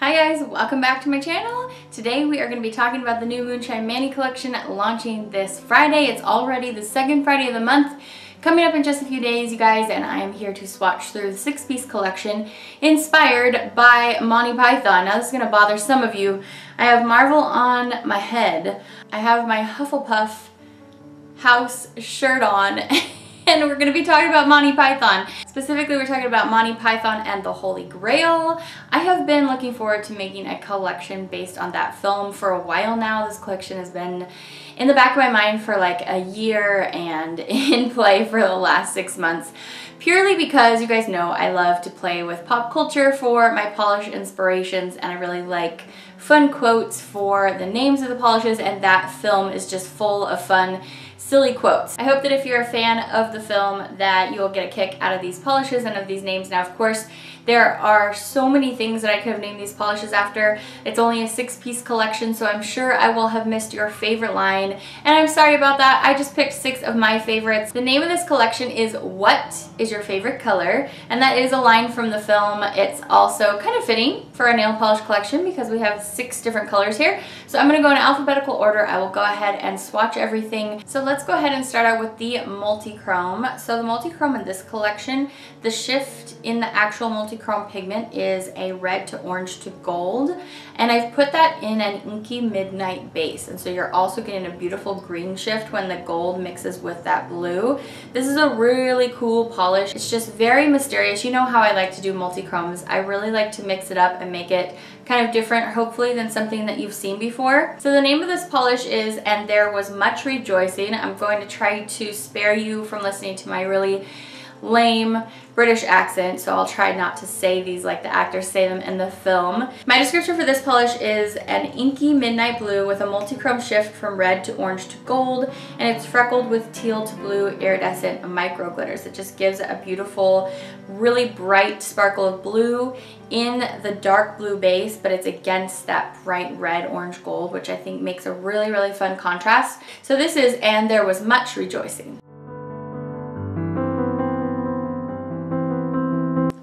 Hi guys, welcome back to my channel. Today we are going to be talking about the new Moonshine Mani collection launching this Friday. It's already the second Friday of the month, coming up in just a few days, you guys, and I am here to swatch through the 6-piece collection inspired by Monty Python. Now this is going to bother some of you. I have Marvel on my head. I have my Hufflepuff house shirt on. And we're going to be talking about Monty Python. Specifically, we're talking about Monty Python and the Holy Grail. I have been looking forward to making a collection based on that film for a while now. This collection has been in the back of my mind for like a year and in play for the last 6 months. Purely because you guys know I love to play with pop culture for my polish inspirations, and I really like fun quotes for the names of the polishes, and that film is just full of fun silly quotes. I hope that if you're a fan of the film that you'll get a kick out of these polishes and of these names. Now, of course, there are so many things that I could have named these polishes after. It's only a 6-piece collection, so I'm sure I will have missed your favorite line, and I'm sorry about that. I just picked 6 of my favorites. The name of this collection is What is Your Favorite Color? And that is a line from the film. It's also kind of fitting for a nail polish collection because we have 6 different colors here. So I'm going to go in alphabetical order. I will go ahead and swatch everything. So let's go ahead and start out with the multi-chrome. So the multi-chrome in this collection, the shift in the actual multi-chrome pigment is a red to orange to gold, and I've put that in an inky midnight base, and so you're also getting a beautiful green shift when the gold mixes with that blue. This is a really cool polish. It's just very mysterious. You know how I like to do multi-chromes. I really like to mix it up and make it kind of different, hopefully, than something that you've seen before. So the name of this polish is And There Was Much Rejoicing. I'm going to try to spare you from listening to my really lame British accent, so I'll try not to say these like the actors say them in the film. My description for this polish is an inky midnight blue with a multi-chrome shift from red to orange to gold, and it's freckled with teal to blue iridescent micro glitters. It just gives a beautiful, really bright sparkle of blue in the dark blue base, but it's against that bright red, orange, gold, which I think makes a really, really fun contrast. So this is And There Was Much Rejoicing.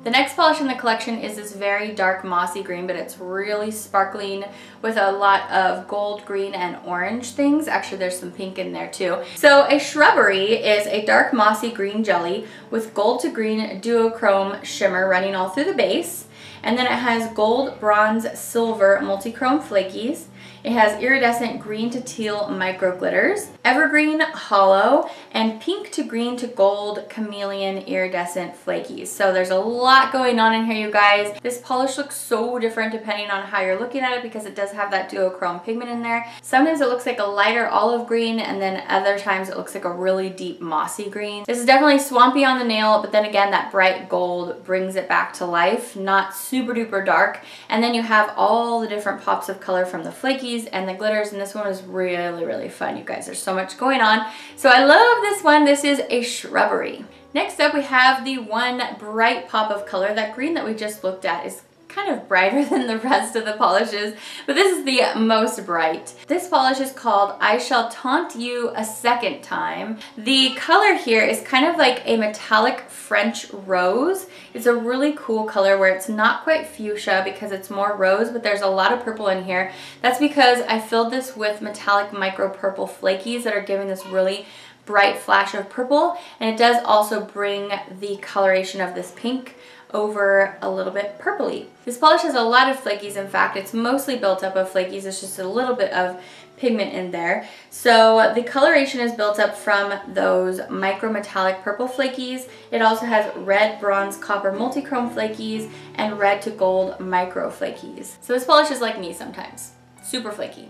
The next polish in the collection is this very dark mossy green, but it's really sparkling with a lot of gold, green, and orange things. Actually, there's some pink in there too. So a Shrubbery is a dark mossy green jelly with gold to green duochrome shimmer running all through the base. And then it has gold, bronze, silver multi-chrome flakies. It has iridescent green to teal micro glitters, evergreen hollow, and pink to green to gold chameleon iridescent flakies. So there's a lot going on in here, you guys. This polish looks so different depending on how you're looking at it because it does have that duochrome pigment in there. Sometimes it looks like a lighter olive green, and then other times it looks like a really deep mossy green. This is definitely swampy on the nail, but then again, that bright gold brings it back to life, not super duper dark. And then you have all the different pops of color from the flakies and the glitters, and this one is really, really fun, you guys. There's so much going on. So I love this one. This is a Shrubbery. Next up, we have the one bright pop of color. That green that we just looked at is kind of brighter than the rest of the polishes, but this is the most bright. This polish is called I Shall Taunt You a Second Time. The color here is kind of like a metallic French rose. It's a really cool color where it's not quite fuchsia because it's more rose, but there's a lot of purple in here. That's because I filled this with metallic micro purple flakies that are giving this really bright flash of purple, and it does also bring the coloration of this pink over a little bit purpley. This polish has a lot of flakies. In fact, it's mostly built up of flakies. It's just a little bit of pigment in there. So the coloration is built up from those micro metallic purple flakies. It also has red, bronze, copper multi-chrome flakies and red to gold micro flakies. So this polish is like me sometimes, super flaky.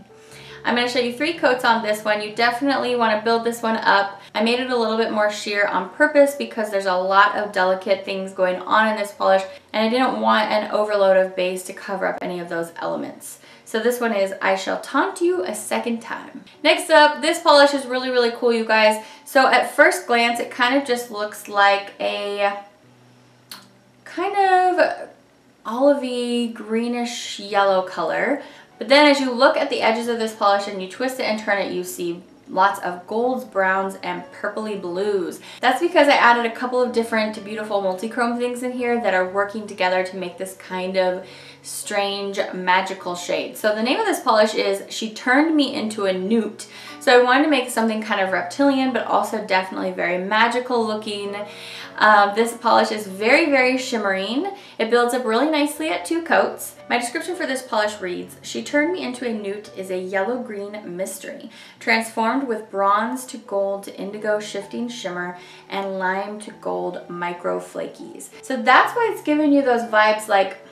I'm going to show you 3 coats on this one. You definitely want to build this one up. I made it a little bit more sheer on purpose because there's a lot of delicate things going on in this polish, and I didn't want an overload of base to cover up any of those elements. So this one is I Shall Taunt You a Second Time. Next up, this polish is really, really cool, you guys. So at first glance, it kind of just looks like a kind of olivey greenish yellow color. But then as you look at the edges of this polish and you twist it and turn it, you see lots of golds, browns, and purpley blues. That's because I added a couple of different beautiful multi-chrome things in here that are working together to make this kind of strange magical shade. So the name of this polish is She Turned Me Into a Newt. So I wanted to make something kind of reptilian, but also definitely very magical looking. This polish is very, very shimmering. It builds up really nicely at 2 coats. My description for this polish reads, She Turned Me Into a Newt is a yellow-green mystery, transformed with bronze to gold to indigo shifting shimmer and lime to gold micro flakies. So that's why it's giving you those vibes like,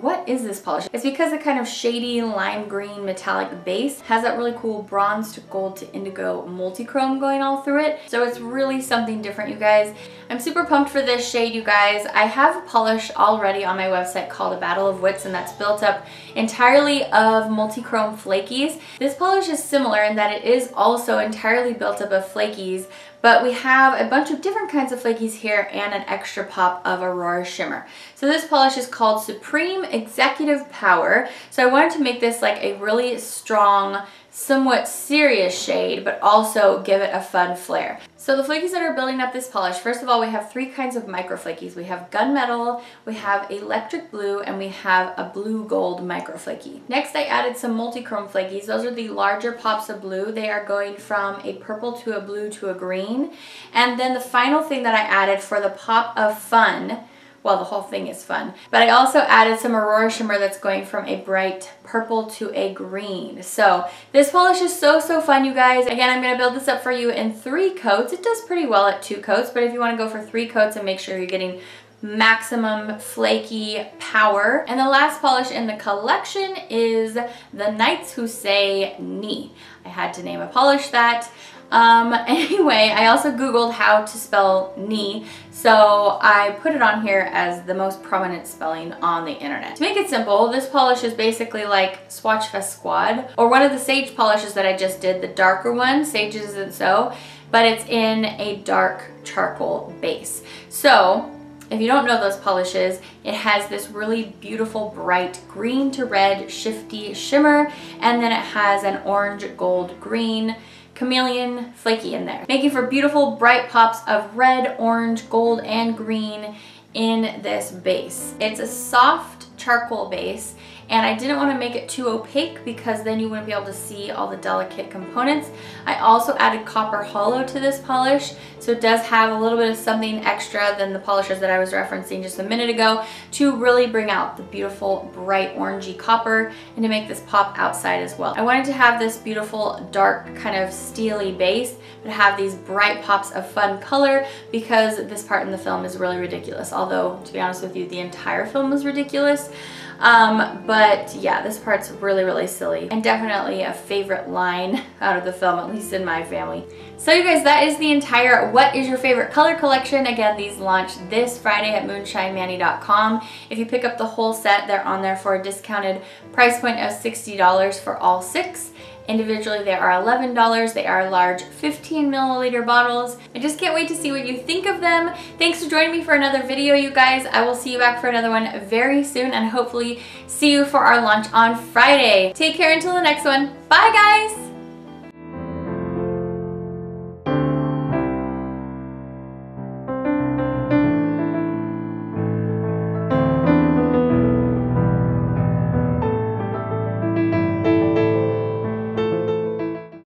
what is this polish? It's because the kind of shady lime green metallic base has that really cool bronze to gold to indigo multi-chrome going all through it. So it's really something different, you guys. I'm super pumped for this shade, you guys. I have a polish already on my website called A Battle of Wits, and that's built up entirely of multi-chrome flakies. This polish is similar in that it is also entirely built up of flakies, but we have a bunch of different kinds of flakies here and an extra pop of Aurora Shimmer. So this polish is called Supreme Executive Power. So I wanted to make this like a really strong, somewhat serious shade, but also give it a fun flair. So the flakies that are building up this polish, first of all, we have 3 kinds of micro flakies. We have gunmetal, we have electric blue, and we have a blue gold micro flaky. Next, I added some multi-chrome flakies. Those are the larger pops of blue. They are going from a purple to a blue to a green. And then the final thing that I added for the pop of fun, well, the whole thing is fun, but I also added some Aurora Shimmer that's going from a bright purple to a green. So this polish is so fun, you guys. Again, I'm gonna build this up for you in 3 coats. It does pretty well at 2 coats, but if you wanna go for 3 coats and make sure you're getting maximum flaky power. And the last polish in the collection is The Knights Who Say Ni. I had to name a polish that. Anyway, I also Googled how to spell ni, so I put it on here as the most prominent spelling on the internet. To make it simple, this polish is basically like Swatchfest Squad, or one of the sage polishes that I just did, the darker one. Sage isn't so, but it's in a dark charcoal base. So if you don't know those polishes, it has this really beautiful bright green to red shifty shimmer, and then it has an orange gold green chameleon flaky in there, making for beautiful bright pops of red, orange, gold, and green in this base. It's a soft charcoal base, and I didn't want to make it too opaque because then you wouldn't be able to see all the delicate components. I also added copper hollow to this polish, so it does have a little bit of something extra than the polishes that I was referencing just a minute ago to really bring out the beautiful bright orangey copper and to make this pop outside as well. I wanted to have this beautiful dark kind of steely base but have these bright pops of fun color because this part in the film is really ridiculous, although to be honest with you, the entire film is ridiculous. But yeah, this part's really silly and definitely a favorite line out of the film, at least in my family. So you guys, that is the entire What Is Your Favorite Color collection. Again, these launched this Friday at moonshinemanny.com. If you pick up the whole set, they're on there for a discounted price point of $60 for all 6. Individually, they are $11. They are large 15 milliliter bottles. I just can't wait to see what you think of them. Thanks for joining me for another video, you guys. I will see you back for another one very soon and hopefully see you for our launch on Friday. Take care until the next one. Bye, guys!